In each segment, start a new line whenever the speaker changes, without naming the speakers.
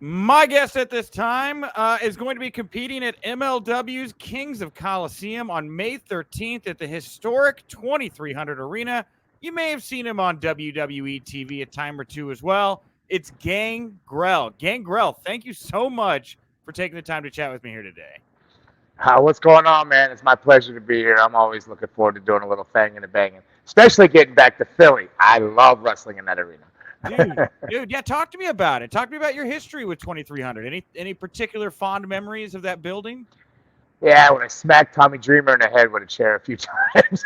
My guest at this time is going to be competing at MLW's Kings of Coliseum on May 13th at the historic 2300 Arena. You may have seen him on WWE TV a time or two as well. It's Gangrel. Gangrel, thank you so much for taking the time to chat with me here today.
What's going on, man? It's my pleasure to be here. I'm always looking forward to doing a little fanging and banging, especially getting back to Philly. I love wrestling in that arena.
Dude, yeah, talk to me about it. Talk to me about your history with 2300. Any particular fond memories of that building?
Yeah, when I smacked Tommy Dreamer in the head with a chair a few times.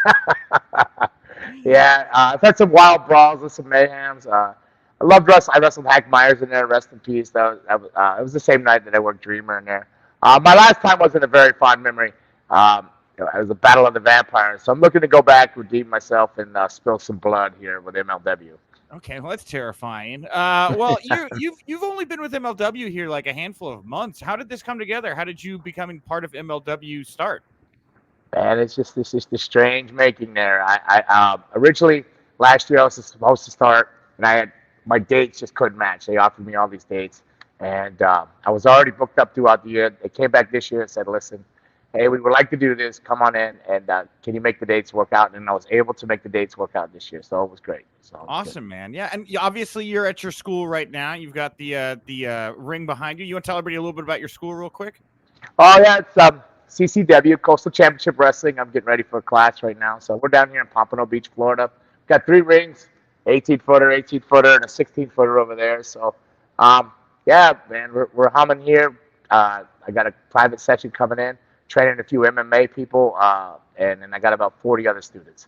Yeah, I've had some wild brawls and some mayhems. I loved wrestling. I wrestled Hack Myers in there. Rest in peace. It was the same night that I worked Dreamer in there. My last time wasn't a very fond memory. It was a battle of the vampires. So I'm looking to go back, redeem myself, and spill some blood here with MLW.
Okay, well, that's terrifying. Well, you've only been with MLW here like a handful of months. How did this come together? How did you becoming part of MLW start?
Man, it's just the strange making there. I originally last year I was supposed to start, and my dates just couldn't match. They offered me all these dates, and I was already booked up throughout the year. They came back this year and said, "Listen, hey, we would like to do this. Come on in, and can you make the dates work out?" And I was able to make the dates work out this year, so it was great. So
awesome, good. Man. Yeah, and obviously you're at your school right now. You've got the ring behind you. You want to tell everybody a little bit about your school real quick?
Oh yeah, it's CCW, Coastal Championship Wrestling. I'm getting ready for a class right now. So we're down here in Pompano Beach, Florida. Got 3 rings, 18-footer, 18-footer, and a 16-footer over there. So, yeah, man, we're humming here. I got a private session coming in, training a few MMA people, and then I got about 40 other students.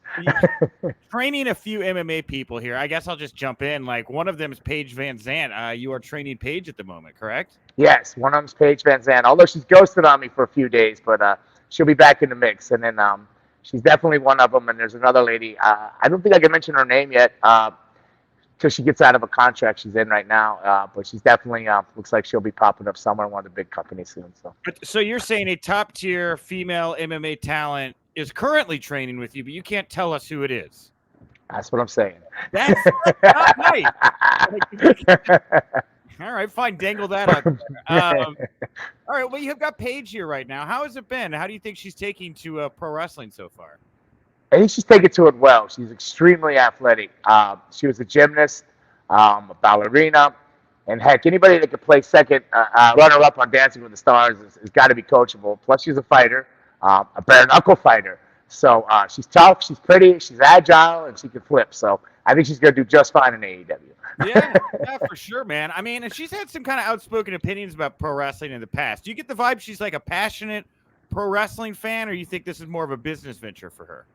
Training a few MMA people here. I guess I'll just jump in. Like, one of them is Paige VanZant. You are training Paige at the moment, correct?
Yes, one of them's Paige VanZant. Although she's ghosted on me for a few days, but she'll be back in the mix. And then she's definitely one of them. And there's another lady. I don't think I can mention her name yet till she gets out of a contract she's in right now. But she's definitely looks like she'll be popping up somewhere in one of the big companies soon.
So you're saying a top tier female MMA talent is currently training with you, but you can't tell us who it is.
That's what I'm saying.
That's not right. All right, fine. Dangle that out there. All right, well, you've got Paige here right now. How has it been? How do you think she's taking to pro wrestling so far?
I think she's taking to it well. She's extremely athletic. She was a gymnast, a ballerina, and heck, anybody that could play second runner-up on Dancing with the Stars has got to be coachable. Plus, she's a fighter, a bare-knuckle fighter. So she's tough, she's pretty, she's agile, and she can flip. So I think she's going to do just fine in AEW.
Yeah, for sure, man. I mean, and she's had some kind of outspoken opinions about pro wrestling in the past. Do you get the vibe she's like a passionate pro wrestling fan, or you think this is more of a business venture for her?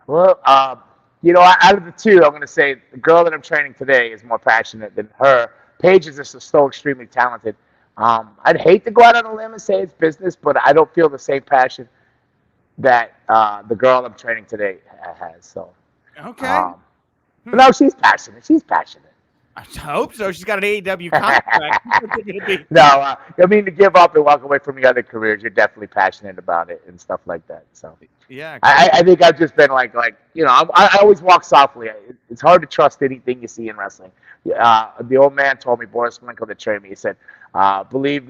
Well, out of the two, I'm going to say the girl that I'm training today is more passionate than her. Paige is just so extremely talented. I'd hate to go out on a limb and say it's business, but I don't feel the same passion that the girl I'm training today has. So
okay.
But no, she's passionate. She's passionate.
I hope so. She's got an AEW contract.
No, I mean to give up and walk away from your other careers. You're definitely passionate about it and stuff like that. So
yeah,
I think I've just been like I always walk softly. It's hard to trust anything you see in wrestling. The old man told me, Boris Malenko that trained me. He said, "Believe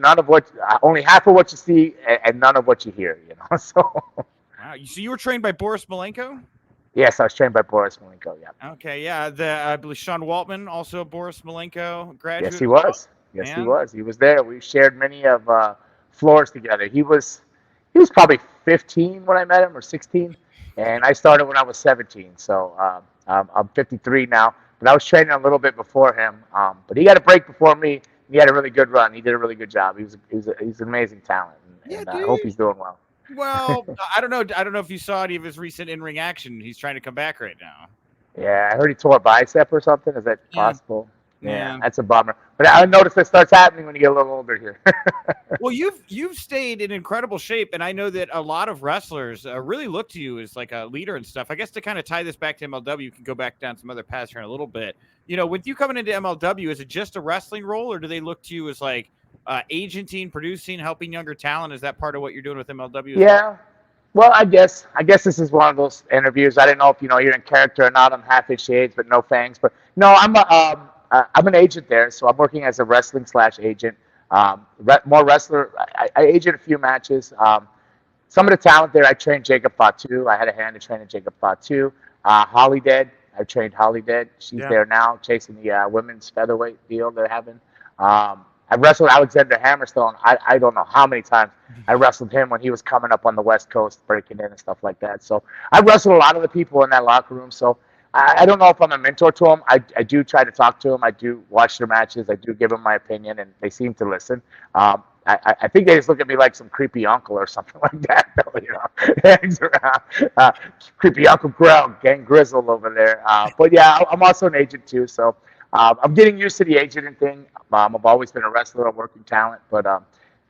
only half of what you see and none of what you hear." So.
Wow. So you were trained by Boris Malenko?
Yes, I was trained by Boris Malenko, yeah.
Okay, yeah. I believe Sean Waltman, also a Boris Malenko graduate.
Yes, he was. Yes, he was. He was there. We shared many of floors together. He was probably 15 when I met him, or 16, and I started when I was 17. So I'm 53 now, but I was training a little bit before him. But he got a break before me. He had a really good run. He did a really good job. He's an amazing talent, and I hope he's doing well.
Well, I don't know if you saw any of his recent in-ring action. He's trying to come back right now.
Yeah, I heard he tore a bicep or something. Is that possible?
Yeah,
that's a bummer. But I noticed that starts happening when you get a little older here.
Well, you've stayed in incredible shape, and I know that a lot of wrestlers really look to you as like a leader and stuff. I guess to kind of tie this back to MLW, you can go back down some other paths here in a little bit. With you coming into MLW, is it just a wrestling role, or do they look to you as like agenting, producing, helping younger talent? Is that part of what you're doing with MLW?
Yeah. Well, I guess this is one of those interviews. I didn't know if you're in character or not. I'm half his shades, but no fangs. But no, I'm I'm an agent there, so I'm working as a wrestling/agent. More wrestler. I agent a few matches. Some of the talent there, I trained Jacob Fatu. I had a hand in training Jacob Fatu. Holly Dead, I trained Holly Dead. She's there now, chasing the women's featherweight deal they're having. I wrestled Alexander Hammerstone. I don't know how many times I wrestled him when he was coming up on the West Coast, breaking in and stuff like that. So I wrestled a lot of the people in that locker room. So I don't know if I'm a mentor to them. I do try to talk to them. I do watch their matches. I do give them my opinion, and they seem to listen. I think they just look at me like some creepy uncle or something like that, though, you know. Hangs around. Creepy Uncle Gang Grizzle over there. But yeah, I'm also an agent too, so I'm getting used to the agenting thing. I've always been a wrestler, a working talent, but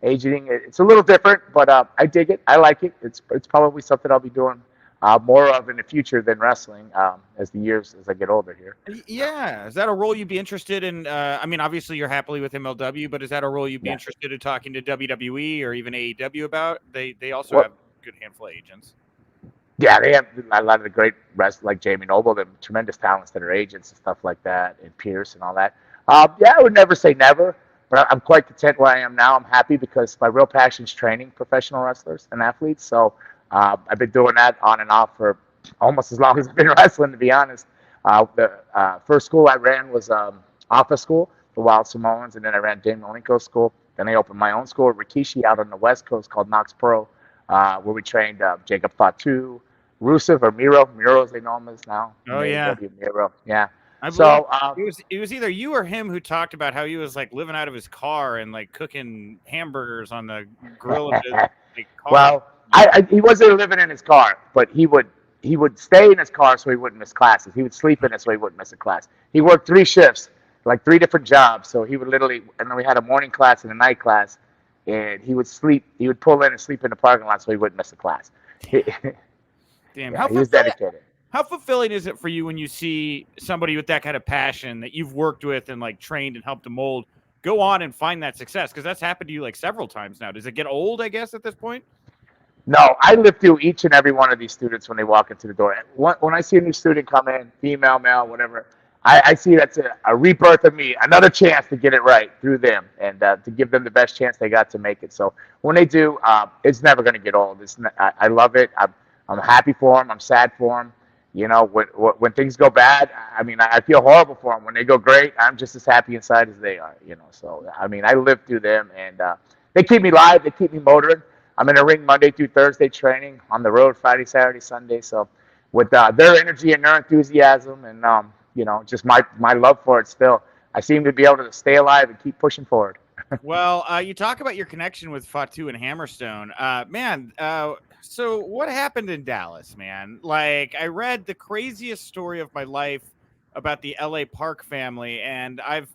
agenting, it's a little different, but I dig it. I like it. It's probably something I'll be doing more of in the future than wrestling as I get older here.
Yeah. Is that a role you'd be interested in? I mean, obviously you're happily with MLW, but is that a role you'd be interested in talking to WWE or even AEW about? They also have a good handful of agents.
Yeah, they have a lot of the great wrestlers like Jamie Noble, the tremendous talents that are agents and stuff like that, and Pierce and all that. Yeah, I would never say never, but I'm quite content where I am now. I'm happy because my real passion is training professional wrestlers and athletes. So I've been doing that on and off for almost as long as I've been wrestling, to be honest. The first school I ran was Office School, the Wild Samoans, and then I ran Dane Malenko's school. Then I opened my own school at Rikishi out on the West Coast called Knox Pro, where we trained Jacob Fatu, Rusev, or Miro as they know him as now.
Oh, yeah.
Miro, yeah.
So it was either you or him who talked about how he was like living out of his car and like cooking hamburgers on the grill of his like, car.
Well, he wasn't living in his car, but he would stay in his car so he wouldn't miss classes. He would sleep in it so he wouldn't miss a class. He worked 3 shifts, like 3 different jobs. So he would literally, and then we had a morning class and a night class, and he would sleep. He would pull in and sleep in the parking lot so he wouldn't miss a class.
Damn,
yeah, he was dedicated.
How fulfilling is it for you when you see somebody with that kind of passion that you've worked with and like trained and helped to mold go on and find that success? Because that's happened to you like several times now. Does it get old, I guess, at this point?
No, I live through each and every one of these students when they walk into the door. When I see a new student come in, female, male, whatever, I see that's a rebirth of me, another chance to get it right through them and to give them the best chance they got to make it. So when they do, it's never going to get old. I love it. I'm happy for them. I'm sad for them. You know, when things go bad, I mean, I feel horrible for them. When they go great, I'm just as happy inside as they are, you know. So, I mean, I live through them, and they keep me live. They keep me motoring. I'm in a ring Monday through Thursday training, on the road Friday, Saturday, Sunday. So with their energy and their enthusiasm and, you know, just my love for it still, I seem to be able to stay alive and keep pushing forward.
Well, you talk about your connection with Fatu and Hammerstone. Man, so what happened in Dallas, man? Like, I read the craziest story of my life about the LA Park family, and I've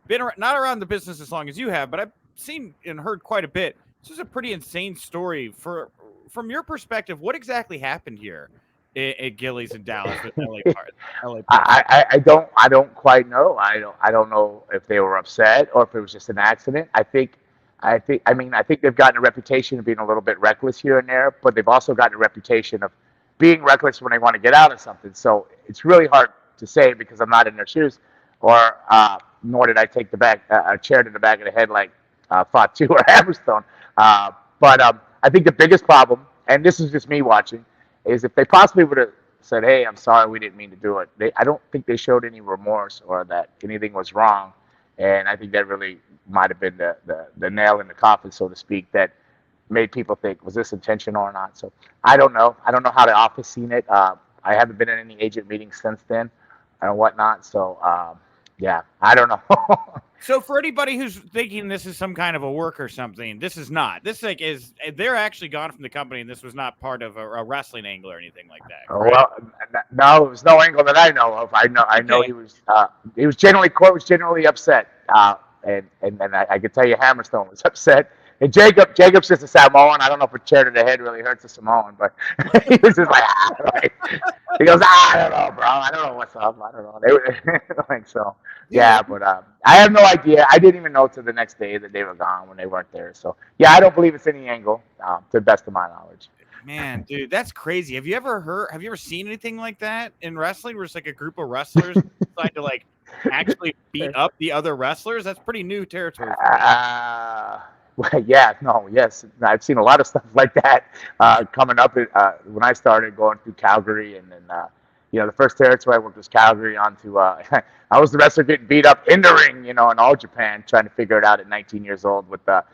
been not around the business as long as you have, but I've seen and heard quite a bit. This is a pretty insane story. From your perspective, what exactly happened here at Gillies in Dallas with LA Park?
I don't quite know. I don't know if they were upset or if it was just an accident. I think they've gotten a reputation of being a little bit reckless here and there, but they've also gotten a reputation of being reckless when they want to get out of something. So it's really hard to say because I'm not in their shoes, or nor did I take a chair to the back of the head like Fatu or Hammerstone. But I think the biggest problem, and this is just me watching, is if they possibly would have said, "Hey, I'm sorry, we didn't mean to do it." I don't think they showed any remorse or that anything was wrong, and I think that really might have been the nail in the coffin, so to speak, that made people think, was this intentional or not? So I don't know. I don't know how the office seen it. I haven't been in any agent meetings since then and whatnot. So yeah, I don't know.
So for anybody who's thinking this is some kind of a work or something, this is not. This like is they're actually gone from the company, and this was not part of a wrestling angle or anything like that. Right?
Well, no, it was no angle that I know of. I know he was generally Court was generally upset, and I could tell you Hammerstone was upset. And Jacob's just a Samoan. I don't know if a chair to the head really hurts a Samoan, but he was just like, he goes, I don't know, bro. I don't know what's up. I don't know. They were like, so, yeah, but I have no idea. I didn't even know till the next day that they were gone when they weren't there. So, yeah, I don't believe it's any angle, to the best of my knowledge.
Man, dude, that's crazy. Have you ever seen anything like that in wrestling where it's like a group of wrestlers decide to like actually beat up the other wrestlers? That's pretty new territory for me.
Well, yeah, no, yes, I've seen a lot of stuff like that coming up when I started going through Calgary, and then the first territory I worked was Calgary. Onto I was the wrestler getting beat up in the ring, in all Japan, trying to figure it out at 19 years old with Masawa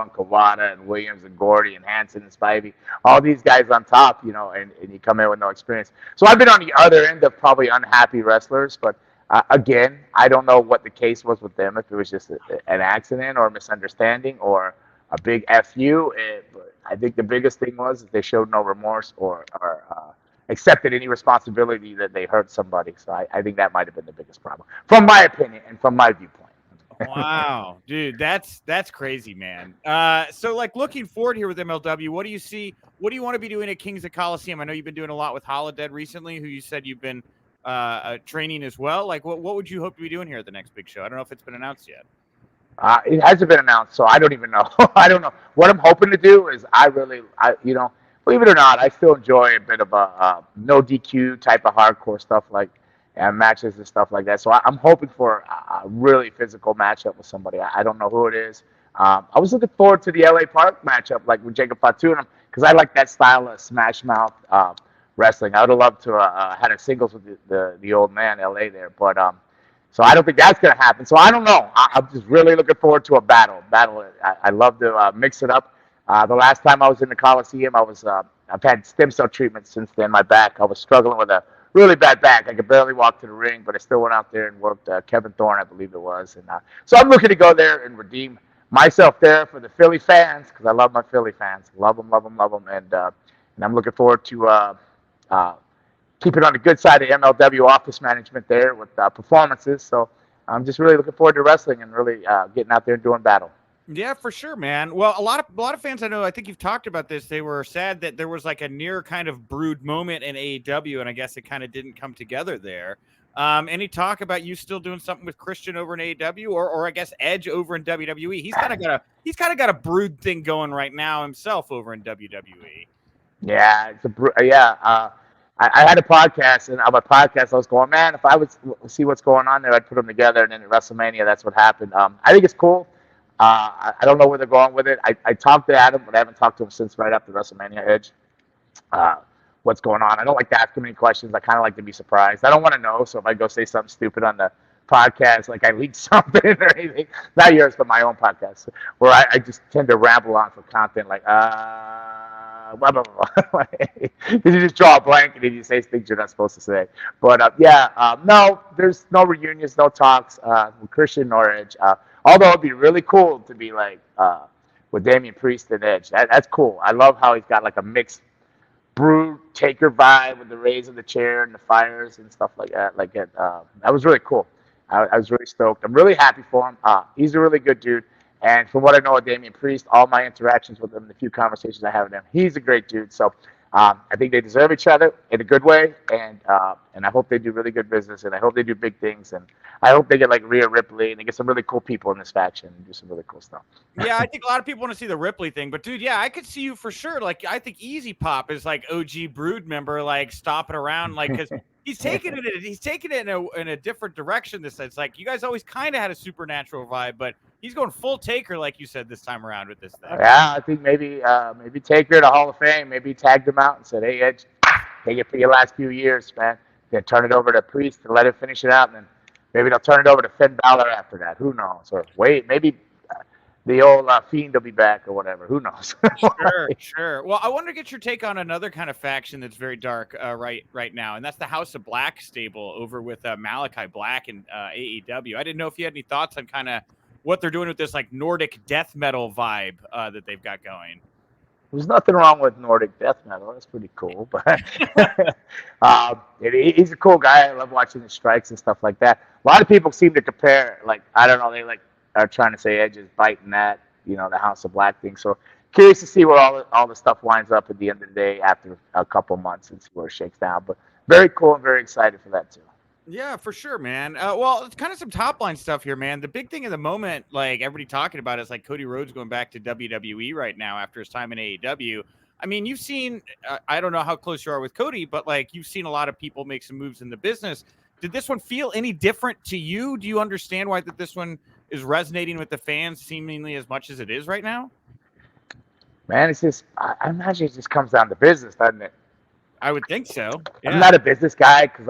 and Kawada and Williams and Gordy and Hansen and Spivey, all these guys on top, and you come in with no experience. So I've been on the other end of probably unhappy wrestlers, but again, I don't know what the case was with them, if it was just an accident or a misunderstanding or a big FU. But I think the biggest thing was that they showed no remorse or accepted any responsibility that they hurt somebody. So I think that might have been the biggest problem, from my opinion and from my viewpoint.
Wow, dude, that's crazy, man. So like looking forward here with MLW, what do you see? What do you want to be doing at Kings of Coliseum? I know you've been doing a lot with Holodead recently, who you said you've been training as well. Like, what would you hope to be doing here at the next big show? I don't know if it's been announced yet.
It hasn't been announced, so I don't even know. I don't know. What I'm hoping to do is believe it or not, I still enjoy a bit of a no DQ type of hardcore stuff like matches and stuff like that. So I'm hoping for a really physical matchup with somebody. I don't know who it is. I was looking forward to the LA Park matchup, like with Jacob Fatu, because I like that style of smash mouth wrestling. I would have loved to had a singles with the old man LA there, but so I don't think that's going to happen. So I don't know. I'm just really looking forward to a battle. I love to mix it up. The last time I was in the Coliseum, I've had stem cell treatment since then. My back, I was struggling with a really bad back. I could barely walk to the ring, but I still went out there and worked Kevin Thorne, I believe it was. And so I'm looking to go there and redeem myself there for the Philly fans, because I love my Philly fans. Love them, love them, love them. And I'm looking forward to keep it on the good side of MLW office management there with performances. So I'm just really looking forward to wrestling and really getting out there and doing battle.
Yeah, for sure, man. Well, a lot of fans I know, I think you've talked about this. They were sad that there was like a near kind of brewed moment in AEW, and I guess it kind of didn't come together there. Any talk about you still doing something with Christian over in AEW, or I guess Edge over in WWE? He's kind of got a brewed thing going right now himself over in WWE.
Yeah, I had a podcast, and on my podcast, I was going, man, if I would see what's going on there, I'd put them together. And then at WrestleMania, that's what happened. I think it's cool. I don't know where they're going with it. I talked to Adam, but I haven't talked to him since right after WrestleMania Edge. What's going on? I don't like to ask too many questions. I kind of like to be surprised. I don't want to know. So if I go say something stupid on the podcast, like I leaked something or anything, not yours, but my own podcast, where I just tend to ramble on for content, like, blah, blah, blah. You just draw a blank and then you say things you're not supposed to say. But no, there's no reunions, no talks with Christian nor Edge. Although it'd be really cool to be like with Damian Priest and Edge. That's cool. I love how he's got like a mixed Brew Taker vibe with the raise of the chair and the fires and stuff like that. That was really cool. I was really stoked. I'm really happy for him. He's a really good dude. And from what I know of Damian Priest, all my interactions with him, the few conversations I have with him, he's a great dude. So I think they deserve each other in a good way, and I hope they do really good business, and I hope they do big things, and I hope they get like Rhea Ripley, and they get some really cool people in this faction and do some really cool stuff.
Yeah, I think a lot of people want to see the Ripley thing, but dude, yeah, I could see you for sure. Like, I think Easy Pop is like OG Brood member, like stopping around, like because he's taking it in a different direction. This it's like you guys always kind of had a supernatural vibe, but he's going full Taker, like you said this time around with this thing.
Yeah, I think maybe Taker to Hall of Fame. Maybe he tagged him out and said, "Hey Edge, take it for your last few years, man. Then turn it over to Priest and let him finish it out, and then maybe they'll turn it over to Finn Balor after that. Who knows? Or wait, maybe the old Fiend will be back or whatever. Who knows?"
Sure. Well, I wanted to get your take on another kind of faction that's very dark right now, and that's the House of Black stable over with Malachi Black and AEW. I didn't know if you had any thoughts on kind of what they're doing with this like Nordic death metal vibe that they've got going.
There's nothing wrong with Nordic death metal. That's pretty cool. But he's a cool guy. I love watching his strikes and stuff like that. A lot of people seem to compare, like, I don't know, they like are trying to say Edge is biting that, the House of Black thing. So curious to see where all the stuff winds up at the end of the day after a couple months and see where it shakes down. But very cool and very excited for that too.
Yeah, for sure, man. Well, it's kind of some top line stuff here, man. The big thing in the moment, like everybody talking about, is like Cody Rhodes going back to WWE right now after his time in AEW. I mean, you've seen, I don't know how close you are with Cody, but like you've seen a lot of people make some moves in the business. Did this one feel any different to you? Do you understand why that this one is resonating with the fans seemingly as much as it is right now?
Man, it's just, I imagine it just comes down to business, doesn't it?
I would think so.
I'm
Yeah.
not a business guy because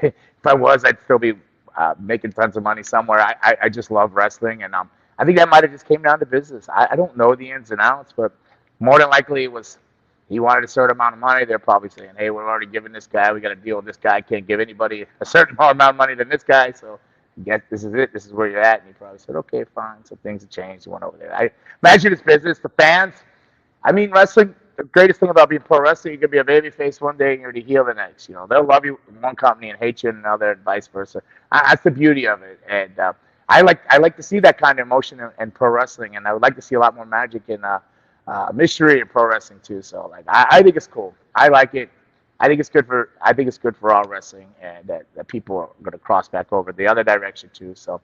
if I was, I'd still be making tons of money somewhere. I just love wrestling, and I think that might have just came down to business. I don't know the ins and outs, but more than likely it was he wanted a certain amount of money. They're probably saying, "Hey, we're already giving this guy. We got to deal with this guy. Can't give anybody a certain amount of money than this guy." So, yes, this is it. This is where you're at. And he probably said, "Okay, fine." So things have changed. He went over there. I imagine it's business. The fans. I mean, wrestling. The greatest thing about being pro wrestling, you can be a baby face one day and you're the heel the next. You know, they'll love you in one company and hate you in another, and vice versa. That's the beauty of it. And I like to see that kind of emotion in pro wrestling, and I would like to see a lot more magic in mystery in pro wrestling too. So like, I think it's cool. I like it. I think it's good for all wrestling, and that people are going to cross back over the other direction too. So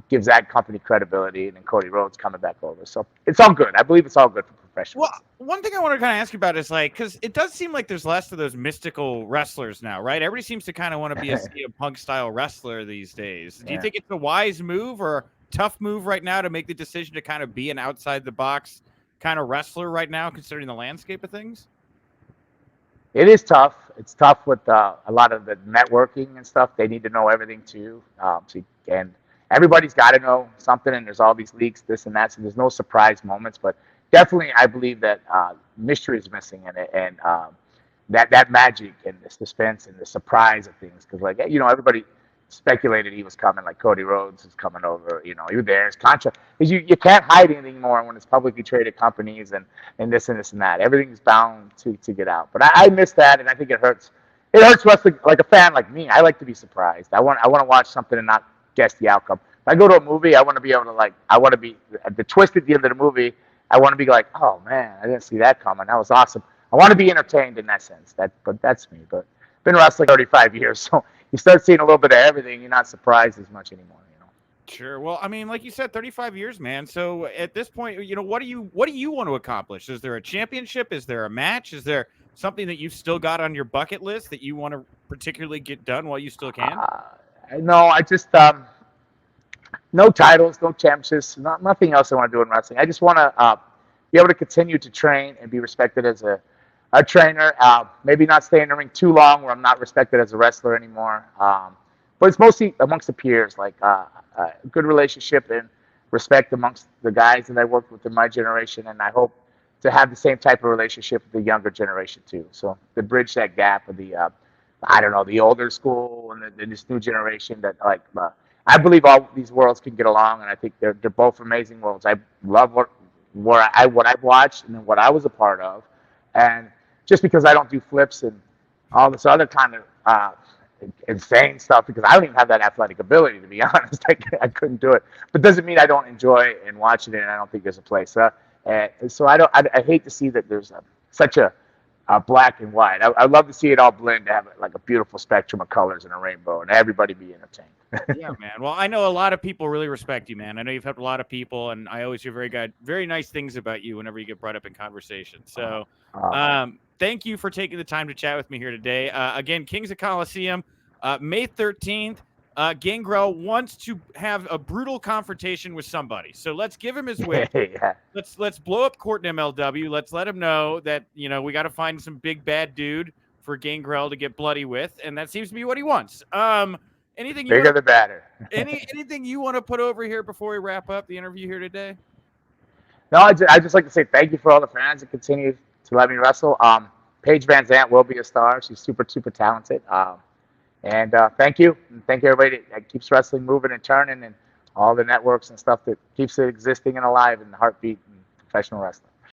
gives that company credibility, and then Cody Rhodes coming back over. So it's all good. I believe it's all good for professional
Well,
wrestling.
one thing I want to kind of ask you about is like, because it does seem like there's less of those mystical wrestlers now, right? Everybody seems to kind of want to be a CM Punk style wrestler these days. Do you
Yeah.
think it's a wise move or a tough move right now to make the decision to kind of be an outside the box kind of wrestler right now, considering the landscape of things?
It is tough. It's tough with a lot of the networking and stuff. They need to know everything too. And everybody's got to know something. And there's all these leaks, this and that. So there's no surprise moments. But definitely, I believe that mystery is missing in it, and that magic and the suspense and the surprise of things. Because everybody speculated he was coming, like Cody Rhodes is coming over. He was there. His contract, because you can't hide anything more when it's publicly traded companies and this and this and that. Everything's bound to get out. But I miss that, and I think it hurts. It hurts wrestling, like a fan like me. I like to be surprised. I want to watch something and not guess the outcome. If I go to a movie, I want to be able to I want to be the twist at the end of the movie. I want to be like, oh man, I didn't see that coming. That was awesome. I want to be entertained in that sense. But that's me. But been wrestling 35 years, so you start seeing a little bit of everything. You're not surprised as much anymore.
Sure. Well, I mean, like you said, 35 years, man. So at this point, what do you want to accomplish? Is there a championship? Is there a match? Is there something that you've still got on your bucket list that you want to particularly get done while you still can?
No, I just no titles, no championships, nothing else I want to do in wrestling. I just want to be able to continue to train and be respected as a trainer. Maybe not stay in the ring too long where I'm not respected as a wrestler anymore. But it's mostly amongst the peers, like good relationship and respect amongst the guys that I worked with in my generation, and I hope to have the same type of relationship with the younger generation too. So to bridge that gap of the I don't know, the older school and this new generation that I believe all these worlds can get along, and I think they're both amazing worlds. I love what I've watched and what I was a part of, and just because I don't do flips and all this other kind of insane stuff, because I don't even have that athletic ability, to be honest. I couldn't do it, but doesn't mean I don't enjoy and watching it, and I don't think there's a place. So I hate to see that there's such a black and white. I love to see it all blend to have like a beautiful spectrum of colors and a rainbow, and everybody be entertained.
Yeah, man. Well, I know a lot of people really respect you, man. I know you've helped a lot of people, and I always hear very nice things about you whenever you get brought up in conversation. So, thank you for taking the time to chat with me here today. Again, Kings of Coliseum, May 13th. Gangrel wants to have a brutal confrontation with somebody, so let's give him his wish.
Yeah.
Let's blow up court in MLW. Let's let him know that we got to find some big bad dude for Gangrel to get bloody with, and that seems to be what he wants. Anything
Bigger the better.
anything you want to put over here before we wrap up the interview here today?
No, I just like to say thank you for all the fans that continue to let me wrestle. Paige VanZant will be a star. She's super, super talented. And thank you. And thank you, everybody that keeps wrestling moving and turning, and all the networks and stuff that keeps it existing and alive in the heartbeat and professional wrestling.